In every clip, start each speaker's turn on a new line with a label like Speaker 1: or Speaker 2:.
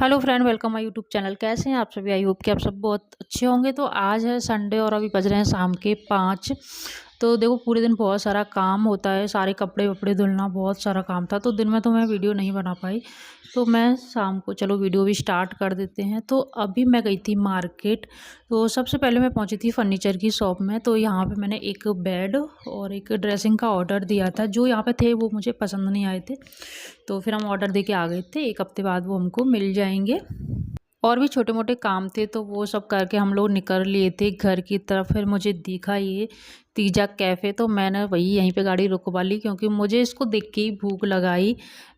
Speaker 1: Hello friend, welcome my YouTube channel. कैसे हैं आप सभी? आई होप कि आप सब बहुत अच्छे होंगे। तो आज है संडे और अभी बज रहे हैं शाम के 5। तो देखो, पूरे दिन बहुत सारा काम होता है, सारे कपड़े वपड़े धुलना, बहुत सारा काम था। तो दिन में तो मैं वीडियो नहीं बना पाई, तो मैं शाम को चलो वीडियो भी स्टार्ट कर देते हैं। तो अभी मैं गई थी मार्केट। तो सबसे पहले मैं पहुंची थी फर्नीचर की शॉप में। तो यहाँ पे मैंने एक बेड और एक ड्रेसिंग का ऑर्डर दिया था। जो यहाँ पे थे वो मुझे पसंद नहीं आए थे, तो फिर हम ऑर्डर दे के आ गए थे। 1 हफ्ते बाद वो हमको मिल जाएंगे। और भी छोटे मोटे काम थे, तो वो सब करके हम लोग निकल लिए थे घर की तरफ। फिर मुझे दिखा ये तीजा कैफ़े, तो मैंने वही यहीं पे गाड़ी रुकवा ली, क्योंकि मुझे इसको देख के ही भूख लगाई।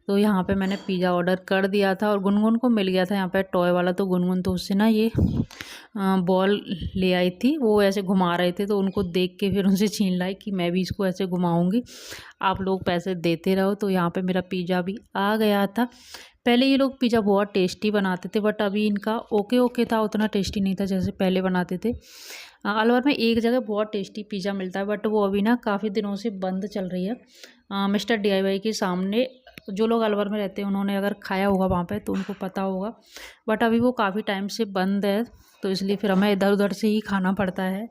Speaker 1: तो यहाँ पे मैंने पिज़्ज़ा ऑर्डर कर दिया था और गुनगुन को मिल गया था यहाँ पे टॉय वाला। तो गुनगुन तो उससे ना ये बॉल ले आई थी, वो ऐसे घुमा रहे थे, तो उनको देख के फिर उनसे छीन लाई कि मैं भी इसको ऐसे घुमाऊँगी, आप लोग पैसे देते रहो। तो यहाँ पे मेरा पिज़्ज़ा भी आ गया था। पहले ये लोग पिज़्ज़ा बहुत टेस्टी बनाते थे, बट अभी इनका ओके ओके था, उतना टेस्टी नहीं था जैसे पहले बनाते थे। अलवर में एक जगह बहुत टेस्टी पिज़्ज़ा मिलता है, बट वो अभी ना काफ़ी दिनों से बंद चल रही है। मिस्टर DIY के सामने। जो लोग अलवर में रहते हैं उन्होंने अगर खाया होगा वहाँ पे तो उनको पता होगा, बट अभी वो काफ़ी टाइम से बंद है, तो इसलिए फिर हमें इधर उधर से ही खाना पड़ता है।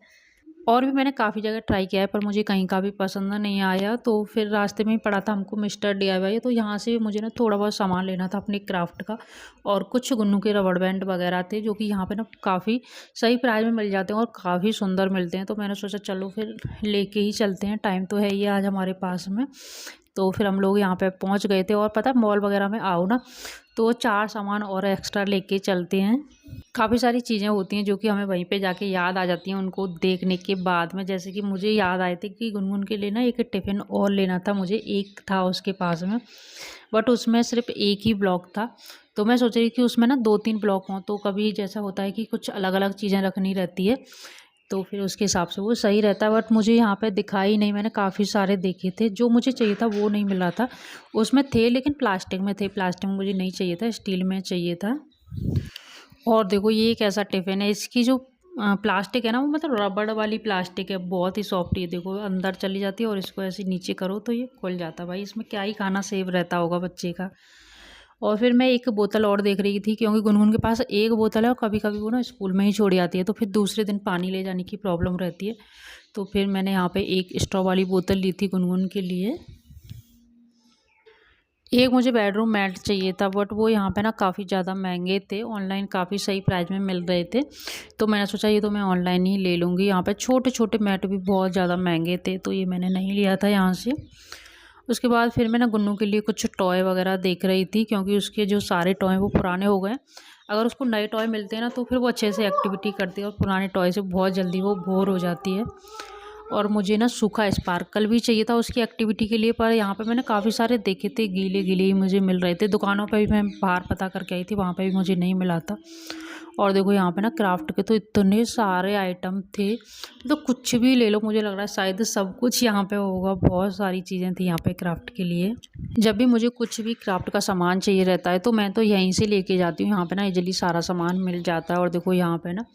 Speaker 1: और भी मैंने काफ़ी जगह ट्राई किया है, पर मुझे कहीं का भी पसंद नहीं आया। तो फिर रास्ते में ही पड़ा था हमको मिस्टर DIY, तो यहाँ से मुझे ना थोड़ा बहुत सामान लेना था अपने क्राफ्ट का, और कुछ गुन्नू के रबड़ बैंड वगैरह थे, जो कि यहाँ पे ना काफ़ी सही प्राइस में मिल जाते हैं और काफ़ी सुंदर मिलते हैं। तो मैंने सोचा चलो फिर लेके ही चलते हैं, टाइम तो है ही आज हमारे पास में। तो फिर हम लोग यहाँ पे पहुँच गए थे। और पता है, मॉल वगैरह में आओ ना तो 4 सामान और एक्स्ट्रा लेके चलते हैं। काफ़ी सारी चीज़ें होती हैं जो कि हमें वहीं पे जाके याद आ जाती हैं उनको देखने के बाद में। जैसे कि मुझे याद आए थे कि गुनगुन के लिए ना एक टिफ़िन और लेना था मुझे, एक था उसके पास में, बट उसमें सिर्फ एक ही ब्लॉक था। तो मैं सोच रही कि उसमें ना 2-3 ब्लॉक हों, तो कभी जैसा होता है कि कुछ अलग अलग चीज़ें रखनी रहती है, तो फिर उसके हिसाब से वो सही रहता है। बट मुझे यहाँ पे दिखा ही नहीं, मैंने काफ़ी सारे देखे थे, जो मुझे चाहिए था वो नहीं मिला था। उसमें थे लेकिन प्लास्टिक में थे, प्लास्टिक में मुझे नहीं चाहिए था, स्टील में चाहिए था। और देखो, ये एक ऐसा टिफ़िन है, इसकी जो प्लास्टिक है ना, वो मतलब रबड़ वाली प्लास्टिक है, बहुत ही सॉफ्ट। ये देखो अंदर चली जाती है और इसको ऐसे नीचे करो तो ये खुल जाता है। भाई इसमें क्या ही खाना सेव रहता होगा बच्चे का। और फिर मैं एक बोतल और देख रही थी, क्योंकि गुनगुन के पास एक बोतल है और कभी कभी वो ना स्कूल में ही छोड़ आती है, तो फिर दूसरे दिन पानी ले जाने की प्रॉब्लम रहती है। तो फिर मैंने यहाँ पे एक स्ट्रॉ वाली बोतल ली थी गुनगुन के लिए। एक मुझे बेडरूम मैट चाहिए था, बट वो यहाँ पे ना काफ़ी ज़्यादा महंगे थे, ऑनलाइन काफ़ी सही प्राइस में मिल रहे थे। तो मैंने सोचा ये तो मैं ऑनलाइन ही ले लूँगी। यहाँ पे छोटे छोटे मैट भी बहुत ज़्यादा महंगे थे, तो ये मैंने नहीं लिया था यहाँ से। उसके बाद फिर मैं ना गुन्नू के लिए कुछ टॉय वगैरह देख रही थी, क्योंकि उसके जो सारे टॉय वो पुराने हो गए। अगर उसको नए टॉय मिलते हैं ना तो फिर वो अच्छे से एक्टिविटी करती है, और पुराने टॉय से बहुत जल्दी वो बोर हो जाती है। और मुझे ना सूखा स्पार्कल भी चाहिए था उसकी एक्टिविटी के लिए, पर यहाँ पे मैंने काफ़ी सारे देखे थे, गीले गीले ही मुझे मिल रहे थे। दुकानों पे भी मैं बाहर पता करके आई थी, वहाँ पे भी मुझे नहीं मिला था। और देखो यहाँ पे ना क्राफ्ट के तो इतने सारे आइटम थे, तो कुछ भी ले लो, मुझे लग रहा है शायद सब कुछ यहाँ पे होगा। बहुत सारी चीज़ें थी यहाँ पे क्राफ्ट के लिए। जब भी मुझे कुछ भी क्राफ्ट का सामान चाहिए रहता है तो मैं तो यहीं से लेके जाती हूँ। यहाँ पे ना इजीली सारा सामान मिल जाता है। और देखो यहाँ पे ना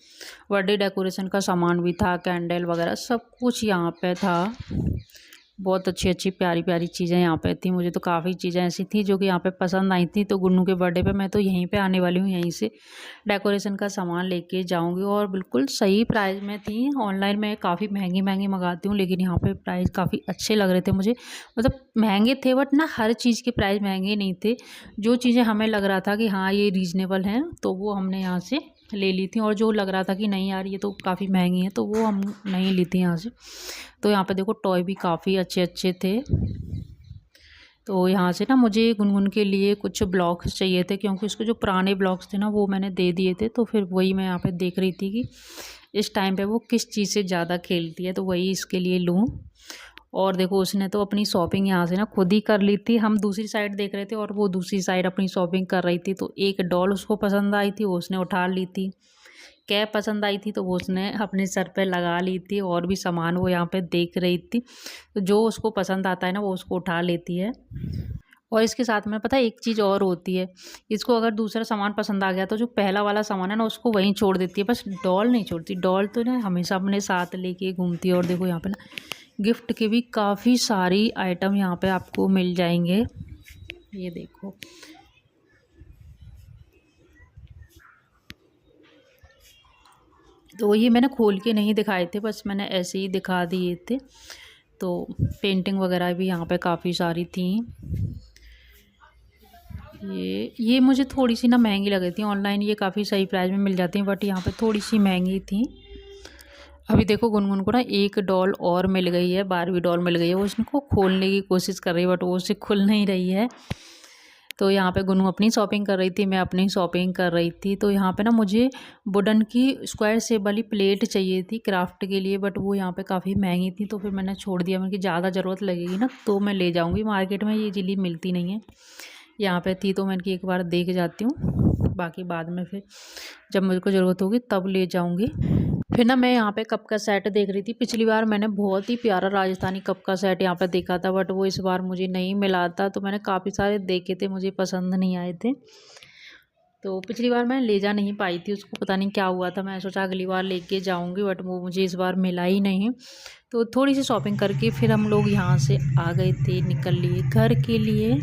Speaker 1: बर्थडे डेकोरेशन का सामान भी था, कैंडल वगैरह सब कुछ यहाँ पे था। बहुत अच्छी अच्छी प्यारी प्यारी चीज़ें यहाँ पे थी। मुझे तो काफ़ी चीज़ें ऐसी थी जो कि यहाँ पे पसंद आई थी। तो गुन्नू के बर्थडे पे मैं तो यहीं पे आने वाली हूँ, यहीं से डेकोरेशन का सामान लेके जाऊँगी। और बिल्कुल सही प्राइस में थी। ऑनलाइन मैं काफ़ी महंगी महंगी मंगाती हूँ, लेकिन यहाँ पे प्राइस काफ़ी अच्छे लग रहे थे मुझे। मतलब महंगे थे, बट ना हर चीज़ के प्राइस महंगे नहीं थे। जो चीज़ें हमें लग रहा था कि हाँ ये रीज़नेबल हैं, तो वो हमने यहाँ से ले ली थी। और जो लग रहा था कि नहीं यार ये तो काफ़ी महंगी है, तो वो हम नहीं ली थी यहाँ से। तो यहाँ पे देखो टॉय भी काफ़ी अच्छे अच्छे थे। तो यहाँ से ना मुझे गुनगुन के लिए कुछ ब्लॉक्स चाहिए थे, क्योंकि उसके जो पुराने ब्लॉक्स थे ना वो मैंने दे दिए थे। तो फिर वही मैं यहाँ पे देख रही थी कि इस टाइम पे वो किस चीज़ से ज़्यादा खेलती है, तो वही इसके लिए लूँ। और देखो उसने तो अपनी शॉपिंग यहाँ से ना खुद ही कर ली थी। हम दूसरी साइड देख रहे थे और वो दूसरी साइड अपनी शॉपिंग कर रही थी। तो एक डॉल उसको पसंद आई थी, वो उसने उठा ली थी। कैप पसंद आई थी तो वो उसने अपने सर पे लगा ली थी। और भी सामान वो यहाँ पे देख रही थी। तो जो उसको पसंद आता है ना वो उसको उठा लेती है। और इसके साथ में पता है एक चीज़ और होती है, इसको अगर दूसरा सामान पसंद आ गया तो जो पहला वाला सामान है ना उसको वहीं छोड़ देती है, बस डॉल नहीं छोड़ती। डॉल तो ना हमेशा अपने साथ लेके घूमती है। और देखो यहाँ पे ना गिफ्ट के भी काफ़ी सारी आइटम यहाँ पे आपको मिल जाएंगे। ये देखो, तो ये मैंने खोल के नहीं दिखाए थे, बस मैंने ऐसे ही दिखा दिए थे। तो पेंटिंग वगैरह भी यहाँ पे काफ़ी सारी थी। ये मुझे थोड़ी सी ना महंगी लग रही थी। ऑनलाइन ये काफ़ी सही प्राइस में मिल जाती हैं, बट यहाँ पे थोड़ी सी महंगी थी। अभी देखो गुनगुन को ना एक डॉल और मिल गई है, बारबी डॉल मिल गई है। वो उसको खोलने की कोशिश कर रही है, बट वो उससे खुल नहीं रही है। तो यहाँ पे गुनू अपनी शॉपिंग कर रही थी, मैं अपनी शॉपिंग कर रही थी। तो यहाँ पे ना मुझे वुडन की स्क्वायर शेप वाली प्लेट चाहिए थी क्राफ्ट के लिए, बट वो यहाँ पे काफ़ी महंगी थी। तो फिर मैंने छोड़ दिया, मैंने कि ज़्यादा ज़रूरत लगेगी ना तो मैं ले जाऊँगी, मार्केट में ये इजीली मिलती नहीं है। यहाँ पे थी तो मैंने कि एक बार देख जाती हूँ, बाकी बाद में फिर जब मेरे को ज़रूरत होगी तब ले जाऊँगी। फिर ना मैं यहाँ पे कप का सेट देख रही थी। पिछली बार मैंने बहुत ही प्यारा राजस्थानी कप का सेट यहाँ पे देखा था, बट वो इस बार मुझे नहीं मिला था। तो मैंने काफ़ी सारे देखे थे, मुझे पसंद नहीं आए थे। तो पिछली बार मैं ले जा नहीं पाई थी उसको, पता नहीं क्या हुआ था। मैं सोचा अगली बार लेके जाऊँगी, बट वो मुझे इस बार मिला ही नहीं। तो थोड़ी सी शॉपिंग करके फिर हम लोग यहाँ से आ गए थे, निकल लिए घर के लिए।